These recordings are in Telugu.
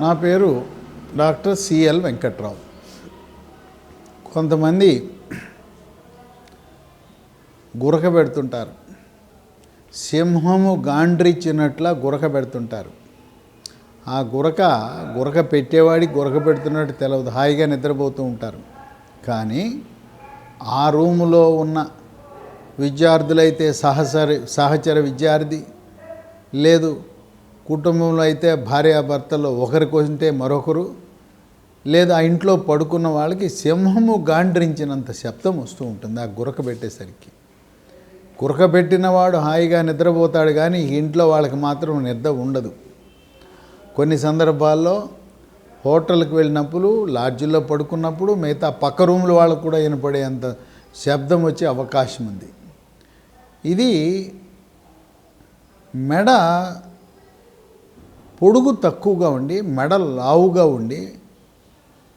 నా పేరు డాక్టర్ సిఎల్ వెంకట్రావు. కొంతమంది గురక పెడుతుంటారు, సింహము గాండ్రిచ్చినట్లా గురక పెడుతుంటారు. ఆ గురక పెట్టేవాడికి గురక పెడుతున్నట్టు తెలియదు, హాయిగా నిద్రపోతూ ఉంటారు. కానీ ఆ రూములో ఉన్న విద్యార్థులైతే సహచర విద్యార్థి, లేదు కుటుంబంలో అయితే భార్యాభర్తల్లో ఒకరి కొంటే మరొకరు, లేదా ఆ ఇంట్లో పడుకున్న వాళ్ళకి సింహము గాండ్రించినంత శబ్దం వస్తూ ఉంటుంది ఆ గురక పెట్టేసరికి. గురక పెట్టినవాడు హాయిగా నిద్రపోతాడు, కానీ ఇంట్లో వాళ్ళకి మాత్రం నిద్ర ఉండదు. కొన్ని సందర్భాల్లో హోటల్కి వెళ్ళినప్పుడు, లాడ్జిల్లో పడుకున్నప్పుడు మిగతా పక్క రూముల వాళ్ళకు కూడా వినపడేంత శబ్దం వచ్చే అవకాశం ఉంది. ఇది మెడ పొడుగు తక్కువగా ఉండి, మెడ లావుగా ఉండి,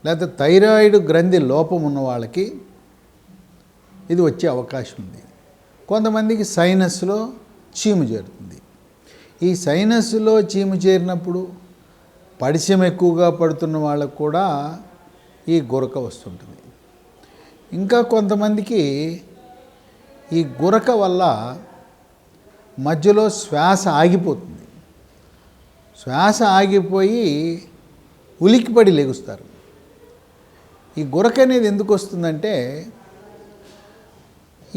లేకపోతే థైరాయిడ్ గ్రంథి లోపం ఉన్న వాళ్ళకి ఇది వచ్చే అవకాశం ఉంది. కొంతమందికి సైనస్లో చీము చేరుతుంది. ఈ సైనస్లో చీము చేరినప్పుడు పడిశం ఎక్కువగా పడుతున్న వాళ్ళకు కూడా ఈ గురక వస్తుంటుంది. ఇంకా కొంతమందికి ఈ గురక వల్ల మధ్యలో శ్వాస ఆగిపోతుంది. శ్వాస ఆగిపోయి ఉలిక్కిపడి లెగుస్తారు. ఈ గురక అనేది ఎందుకు వస్తుందంటే,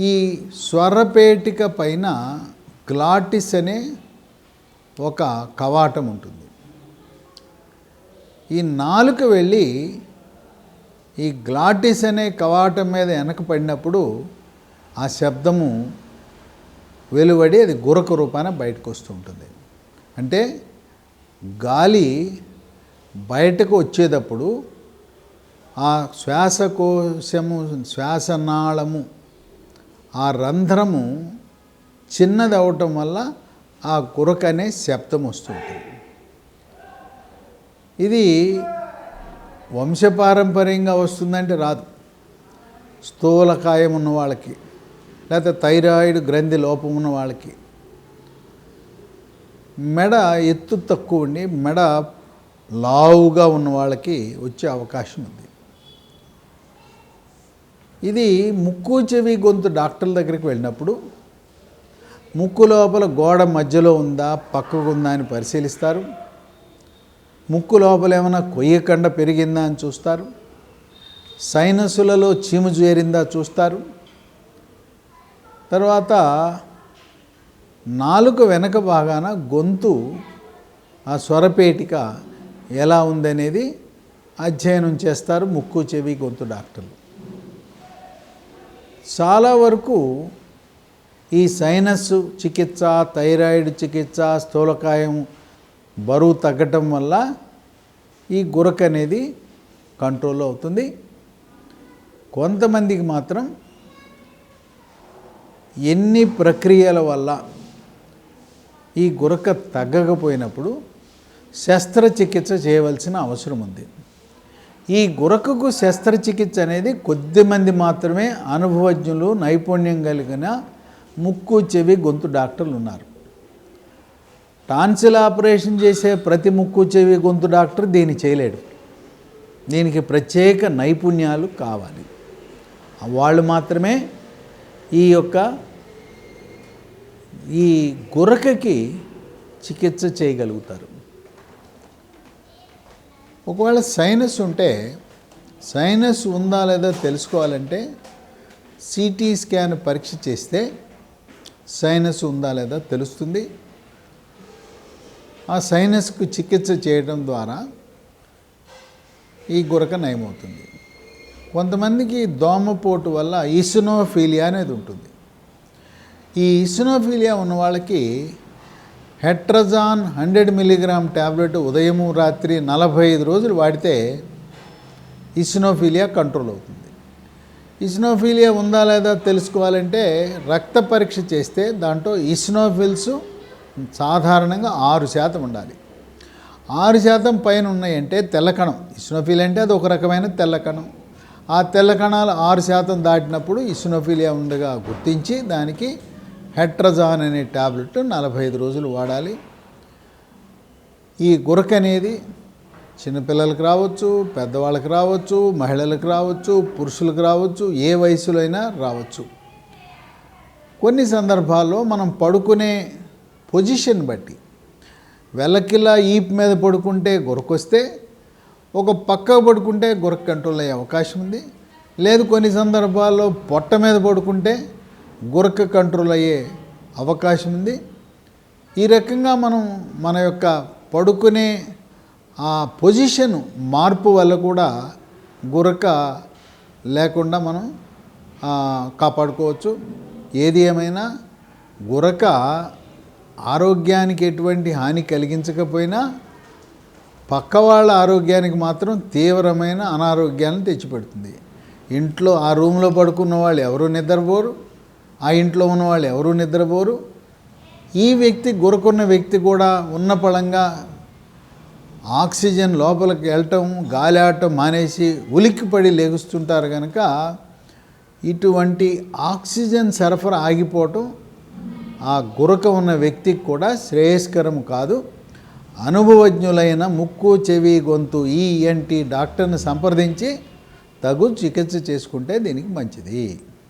ఈ స్వరపేటిక పైన గ్లాటిస్ అనే ఒక కవాటం ఉంటుంది. ఈ నాలుక వెళ్ళి ఈ గ్లాటిస్ అనే కవాటం మీద వెనక పడినప్పుడు ఆ శబ్దము వెలువడి అది గురక రూపాన బయటకు వస్తూ ఉంటుంది. అంటే గాలి బయటకు వచ్చేటప్పుడు ఆ శ్వాసకోశము, శ్వాసనాళము, ఆ రంధ్రము చిన్నది అవటం వల్ల ఆ గురక అనే శబ్దం వస్తుంటుంది. ఇది వంశపారంపర్యంగా వస్తుందంటే రాదు. స్థూలకాయం ఉన్న వాళ్ళకి, లేకపోతే థైరాయిడ్ గ్రంథి లోపం ఉన్న వాళ్ళకి, మెడ ఎత్తు తక్కువ ఉండి మెడ లావుగా ఉన్న వాళ్ళకి వచ్చే అవకాశం ఉంది. ఇది ముక్కు చెవి గొంతు డాక్టర్ల దగ్గరికి వెళ్ళినప్పుడు ముక్కు లోపల గోడ మధ్యలో ఉందా, పక్కకు ఉందా అని పరిశీలిస్తారు. ముక్కు లోపల ఏమైనా కొయ్యకండ పెరిగిందా అని చూస్తారు. సైనసులలో చీము చేరిందా చూస్తారు. తర్వాత నాలుక వెనక భాగాన గొంతు, ఆ స్వరపేటిక ఎలా ఉందనేది అధ్యయనం చేస్తారు ముక్కు చెవి గొంతు డాక్టర్లు. చాలా వరకు ఈ సైనస్ చికిత్స, థైరాయిడ్ చికిత్స, స్థూలకాయం బరువు తగ్గటం వల్ల ఈ గురక అనేది కంట్రోల్ అవుతుంది. కొంతమందికి మాత్రం ఎన్ని ప్రక్రియల వల్ల ఈ గురక తగ్గకపోయినప్పుడు శస్త్రచికిత్స చేయవలసిన అవసరం ఉంది. ఈ గురకకు శస్త్రచికిత్స అనేది కొద్దిమంది మాత్రమే అనుభవజ్ఞులు, నైపుణ్యం కలిగిన ముక్కు చెవి గొంతు డాక్టర్లు ఉన్నారు. టాన్సిల్ ఆపరేషన్ చేసే ప్రతి ముక్కు చెవి గొంతు డాక్టర్ దీన్ని చేయలేడు. దీనికి ప్రత్యేక నైపుణ్యాలు కావాలి. వాళ్ళు మాత్రమే ఈ గురకకి చికిత్స చేయగలుగుతారు. ఒకవేళ సైనస్ ఉంటే, సైనస్ ఉందా లేదా తెలుసుకోవాలంటే సిటీ స్కాన్ పరీక్ష చేస్తే సైనస్ ఉందా లేదా తెలుస్తుంది. ఆ సైనస్కు చికిత్స చేయడం ద్వారా ఈ గురక నయమవుతుంది. కొంతమందికి దోమపోటు వల్ల ఈసినోఫీలియా అనేది ఉంటుంది. ఈ ఈసినోఫీలియా ఉన్న వాళ్ళకి హెట్రజాన్ 100 మిల్లీగ్రామ్ ట్యాబ్లెట్ ఉదయము రాత్రి 45 రోజులు వాడితే ఈసినోఫీలియా కంట్రోల్ అవుతుంది. ఈసినోఫీలియా ఉందా లేదా తెలుసుకోవాలంటే రక్త పరీక్ష చేస్తే దాంట్లో ఈసినోఫిల్స్ సాధారణంగా 6% ఉండాలి. 6% పైన ఉన్నాయంటే తెల్లకణం. ఈసినోఫీలియా అంటే అది ఒక రకమైన తెల్లకణం. ఆ తెల్ల కణాలు 6% దాటినప్పుడు ఈసినోఫీలియా ఉండగా గుర్తించి దానికి హెట్రజాన్ అనే ట్యాబ్లెట్ 45 రోజులు వాడాలి. ఈ గురక అనేది చిన్నపిల్లలకు రావచ్చు, పెద్దవాళ్ళకి రావచ్చు, మహిళలకు రావచ్చు, పురుషులకు రావచ్చు, ఏ వయసులో అయినా రావచ్చు. కొన్ని సందర్భాల్లో మనం పడుకునే పొజిషన్ బట్టి వెల్లకిలా ఈపు మీద పడుకుంటే గురకొస్తే, ఒక పక్కకు పడుకుంటే గురక కంట్రోల్ అయ్యే అవకాశం ఉంది. లేదు కొన్ని సందర్భాల్లో పొట్ట మీద పడుకుంటే గురక కంట్రోల్ అయ్యే అవకాశం ఉంది. ఈ రకంగా మనం మన యొక్క పడుకునే ఆ పొజిషన్ మార్పు వల్ల కూడా గురక లేకుండా మనం కాపాడుకోవచ్చు. ఏది ఏమైనా గురక ఆరోగ్యానికి ఎటువంటి హాని కలిగించకపోయినా పక్క వాళ్ళ ఆరోగ్యానికి మాత్రం తీవ్రమైన అనారోగ్యాన్ని తెచ్చిపెడుతుంది. ఇంట్లో ఆ రూమ్లో పడుకున్న వాళ్ళు ఎవరూ నిద్రపోరు, ఆ ఇంట్లో ఉన్న వాళ్ళు ఎవరూ నిద్రపోరు. ఈ వ్యక్తి గురకున్న వ్యక్తి కూడా ఉన్న పళంగా ఆక్సిజన్ లోపలికి వెళ్ళటం, గాలి ఆడటం మానేసి ఉలిక్కిపడి లేగుస్తుంటారు కనుక ఇటువంటి ఆక్సిజన్ సరఫరా ఆగిపోవటం ఆ గురక ఉన్న వ్యక్తికి కూడా శ్రేయస్కరం కాదు. అనుభవజ్ఞులైన ముక్కు, చెవి, గొంతు ENT డాక్టర్ని సంప్రదించి తగు చికిత్స చేసుకుంటే దీనికి మంచిది.